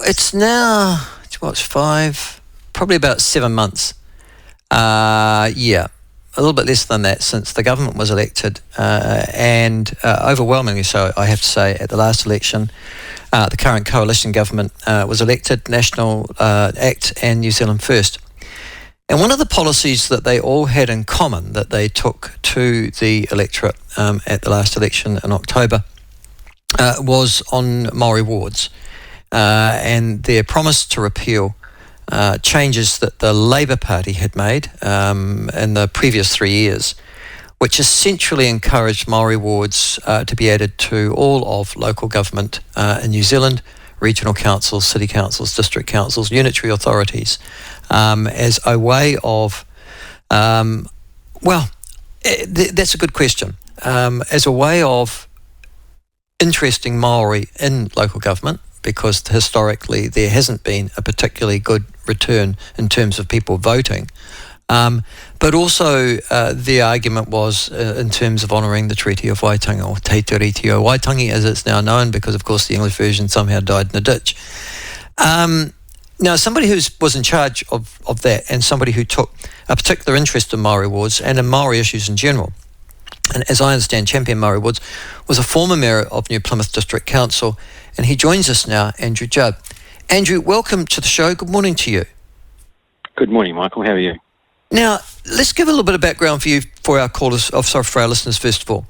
it's now, probably about 7 months. A little bit less than that since the government was elected, and overwhelmingly so, I have to say, at the last election. The current coalition government was elected, National Act and New Zealand First. And one of the policies that they all had in common that they took to the electorate at the last election in October was on Maori wards, and their promise to repeal changes that the Labour Party had made in the previous 3 years, which essentially encouraged Maori wards to be added to all of local government in New Zealand, regional councils, city councils, district councils, unitary authorities, as a way of, that's a good question, as a way of interesting Maori in local government, because historically there hasn't been a particularly good return in terms of people voting. But also the argument was in terms of honouring the Treaty of Waitangi, or Te Tiriti o Waitangi as it's now known, because of course the English version somehow died in a ditch. Now, somebody who was in charge of that, and somebody who took a particular interest in Maori wards and in Maori issues in general, and as I understand, champion Maori wards, was a former mayor of New Plymouth District Council, and he joins us now, Andrew Judd. Andrew, welcome to the show. Good morning to you. Good morning, Michael. How are you? Now, let's give a little bit of background for you, for our callers, for our listeners first of all.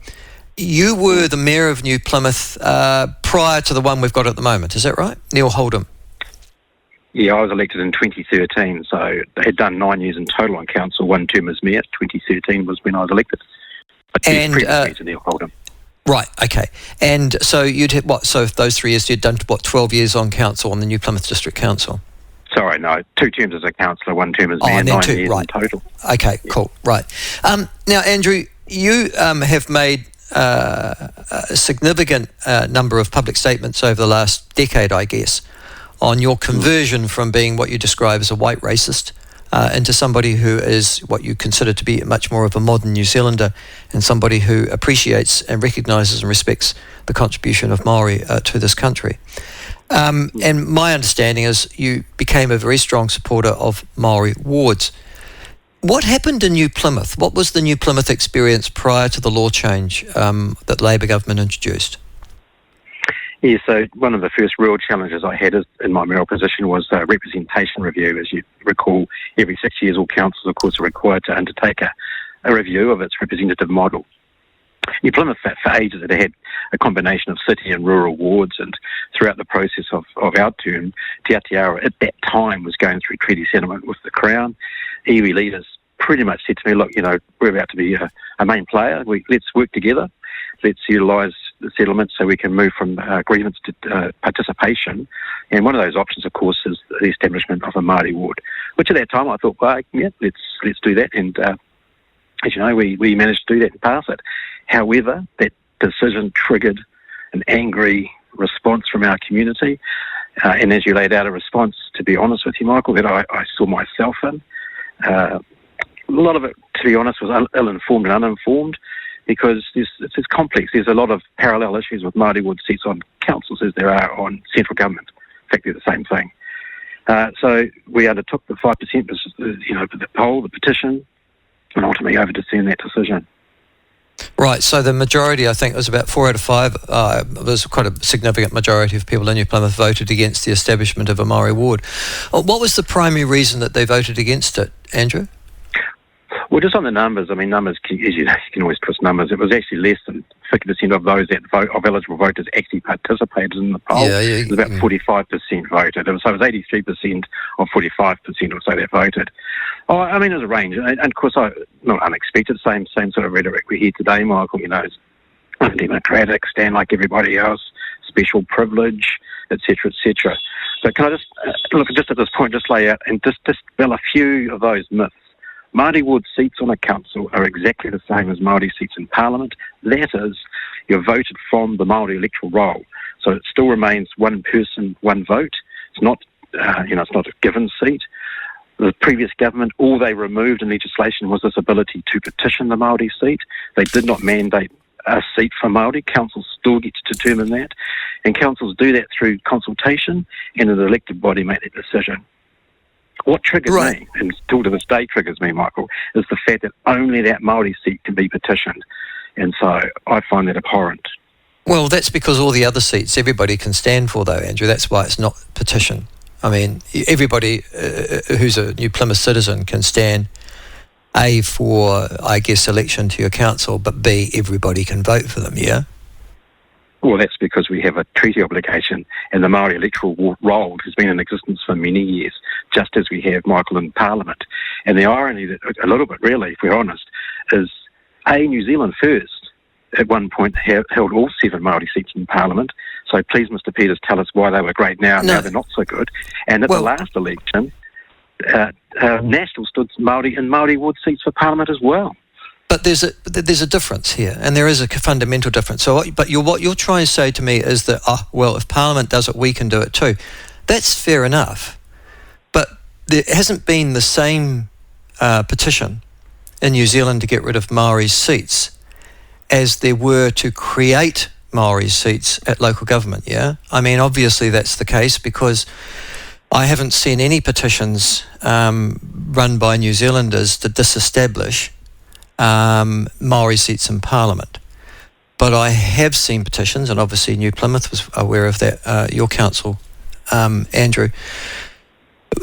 You were the mayor of New Plymouth prior to the one we've got at the moment, is that right? Neil Holdham. Yeah, I was elected in 2013, so I had done 9 years in total on council, one term as mayor. 2013 was when I was elected. But previously to Neil Holdham. Right, okay. And so you'd had, so those 3 years, you'd done, 12 years on council, on the New Plymouth District Council? Sorry, no, 2 terms as a councilor, 1 term as mayor, 9 years in total. Okay, yeah. Cool, right. Now, Andrew, you have made a significant number of public statements over the last decade, I guess, on your conversion from being what you describe as a white racist into somebody who is what you consider to be much more of a modern New Zealander, and somebody who appreciates and recognises and respects the contribution of Maori to this country. And my understanding is you became a very strong supporter of Maori wards. What happened in New Plymouth? What was the New Plymouth experience prior to the law change that the Labour government introduced? Yeah, so one of the first real challenges I had in my mayoral position was a representation review. As you recall, every 6 years all councils, of course, are required to undertake a review of its representative model. New Plymouth, for ages, it had a combination of city and rural wards, and throughout the process of our term, Te Atiawa at that time was going through treaty settlement with the Crown. Iwi leaders pretty much said to me, look, we're about to be a main player. Let's work together. Let's utilise the settlement so we can move from grievance to participation. And one of those options, of course, is the establishment of a Māori ward, which at that time I thought, well, yeah, let's do that. And as you know, we managed to do that and pass it. However, that decision triggered an angry response from our community. And as you laid out a response, to be honest with you, Michael, that I saw myself in. A lot of it, to be honest, was ill-informed and uninformed, because it's complex. There's a lot of parallel issues with Māori ward seats on councils as there are on central government. In fact, they're the same thing. So we undertook the 5%, the poll, the petition, and ultimately overturned that decision. Right, so the majority, I think, was about 4 out of 5. It was quite a significant majority of people in New Plymouth voted against the establishment of a Maori ward. What was the primary reason that they voted against it, Andrew? Well, just on the numbers, numbers, as you know, you can always twist numbers. It was actually less than 50% of those that of eligible voters actually participated in the poll. Yeah, it was about 45% voted. So it was 83% of 45% or so that voted. It was a range. And of course, not unexpected, same sort of rhetoric we hear today, Michael. It's undemocratic, stand like everybody else, special privilege, etc., etc. So can I just at this point, just lay out and just dispel a few of those myths. Māori ward seats on a council are exactly the same as Māori seats in Parliament. That is, you're voted from the Māori electoral roll. So it still remains one person, one vote. It's not, it's not a given seat. The previous government, all they removed in legislation was this ability to petition the Māori seat. They did not mandate a seat for Māori. Councils still get to determine that, and councils do that through consultation, and an elected body make that decision. What triggers me, and still to this day triggers me, Michael, is the fact that only that Māori seat can be petitioned, and so I find that abhorrent. Well, that's because all the other seats everybody can stand for, though, Andrew. That's why it's not petition. I mean, everybody who's a New Plymouth citizen can stand, A, for, I guess, election to your council, but B, everybody can vote for them, yeah? Well, that's because we have a treaty obligation, and the Māori electoral roll has been in existence for many years, just as we have, Michael, in Parliament. And the irony, that a little bit really, if we're honest, is New Zealand First at one point held all 7 Māori seats in Parliament. So please, Mr. Peters, tell us why they were great now they're not so good. And at the last election, National stood Māori and Māori ward seats for Parliament as well. But there's a difference here, and there is a fundamental difference. So, what you're trying to say to me is that, if Parliament does it, we can do it too. That's fair enough, but there hasn't been the same petition in New Zealand to get rid of Maori's seats as there were to create Maori's seats at local government. Yeah, I mean, obviously that's the case because I haven't seen any petitions run by New Zealanders to disestablish Maori seats in Parliament. But I have seen petitions, and obviously New Plymouth was aware of that, your council, Andrew,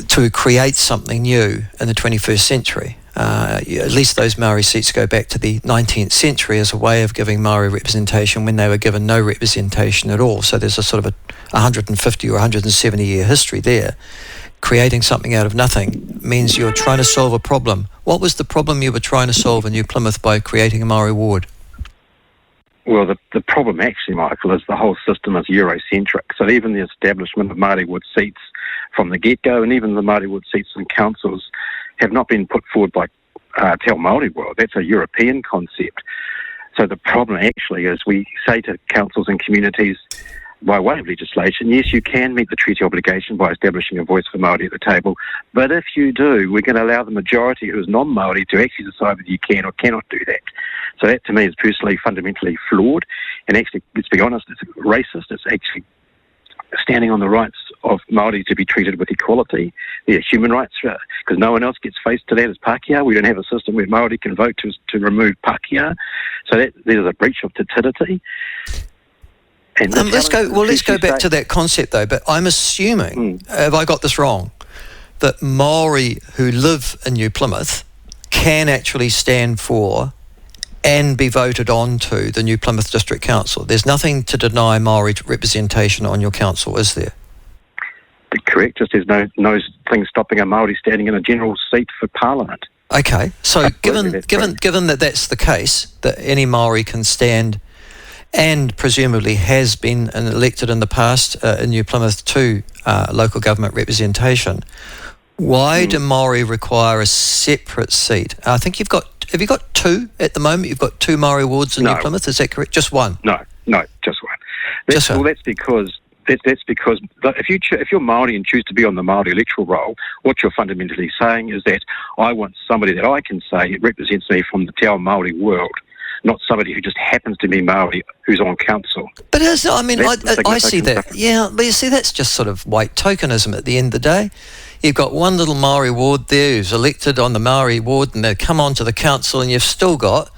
to create something new in the 21st century. At least those Maori seats go back to the 19th century as a way of giving Maori representation when they were given no representation at all. So there's a sort of a 150 or 170 year history there. Creating something out of nothing means you're trying to solve a problem. What was the problem you were trying to solve in New Plymouth by creating a Maori ward? Well, the problem actually, Michael, is the whole system is Eurocentric. So even the establishment of Māori ward seats from the get-go, and even the Māori ward seats in councils, have not been put forward by Te Ao Māori world. That's a European concept. So the problem actually is we say to councils and communities, by way of legislation, yes, you can meet the treaty obligation by establishing a voice for Māori at the table, but if you do, we're going to allow the majority who is non-Māori to actually decide whether you can or cannot do that. So that to me is personally fundamentally flawed, and actually, let's be honest, it's racist. It's actually standing on the rights of Māori to be treated with equality, their human rights, because no one else gets faced to that as Pākehā. We don't have a system where Māori can vote to remove Pākehā. So that there's a breach of te tiriti. Let's go back to that concept though, but I'm assuming, have I got this wrong, that Maori who live in New Plymouth can actually stand for and be voted on to the New Plymouth District Council. There's nothing to deny Maori representation on your council, is there? Correct, just there's no thing stopping a Maori standing in a general seat for Parliament. Okay, so given that that's the case, that any Maori can stand and presumably has been elected in the past in New Plymouth to local government representation, why do Maori require a separate seat? I think have you got 2 at the moment? You've got 2 Maori wards in New Plymouth, is that correct? Just 1? No, just 1. That's because if you're Māori and choose to be on the Māori electoral roll, what you're fundamentally saying is that I want somebody that I can say represents me from the Te Ao Māori world, not somebody who just happens to be Māori who's on council. But I see that. Yeah, but you see, that's just sort of white tokenism at the end of the day. You've got one little Maori ward there who's elected on the Maori ward, and they come onto the council, and you've still got,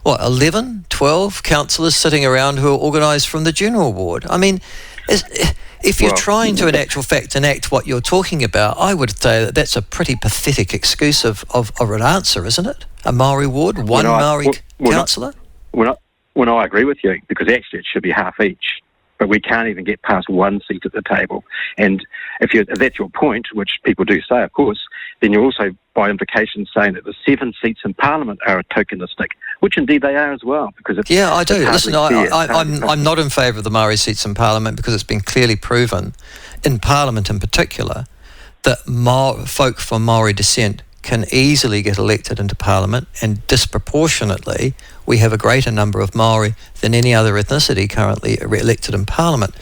11, 12 councillors sitting around who are organised from the general ward. I mean, if you're trying to, in actual fact, enact what you're talking about, I would say that that's a pretty pathetic excuse of an answer, isn't it? A Maori ward, Maori councillor? Well, I agree with you, because actually it should be half each. But we can't even get past 1 seat at the table. And if that's your point, which people do say, of course, then you're also, by implication, saying that the 7 seats in Parliament are tokenistic, which indeed they are as well. Because I do. Listen, I'm not in favour of the Maori seats in Parliament, because it's been clearly proven, in Parliament in particular, that folk from Maori descent can easily get elected into Parliament, and disproportionately we have a greater number of Maori than any other ethnicity currently elected in Parliament.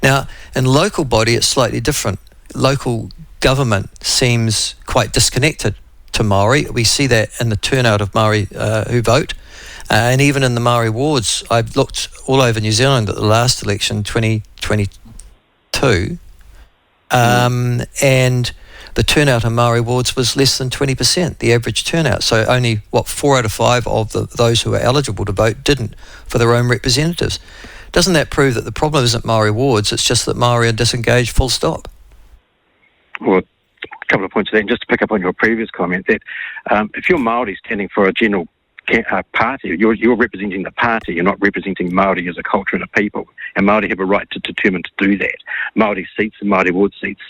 Now, in local body it's slightly different. Local government seems quite disconnected to Maori. We see that in the turnout of Maori who vote. And even in the Maori wards, I've looked all over New Zealand at the last election, 2022, and the turnout in Maori wards was less than 20%, the average turnout. So only, 4 out of 5 of those who are eligible to vote didn't for their own representatives. Doesn't that prove that the problem isn't Maori wards, it's just that Maori are disengaged, full stop? Well, a couple of points there. And just to pick up on your previous comment, that if you're Māori standing for a general party, you're representing the party, you're not representing Māori as a culture and a people. And Māori have a right to determine to do that. Māori seats and Māori ward seats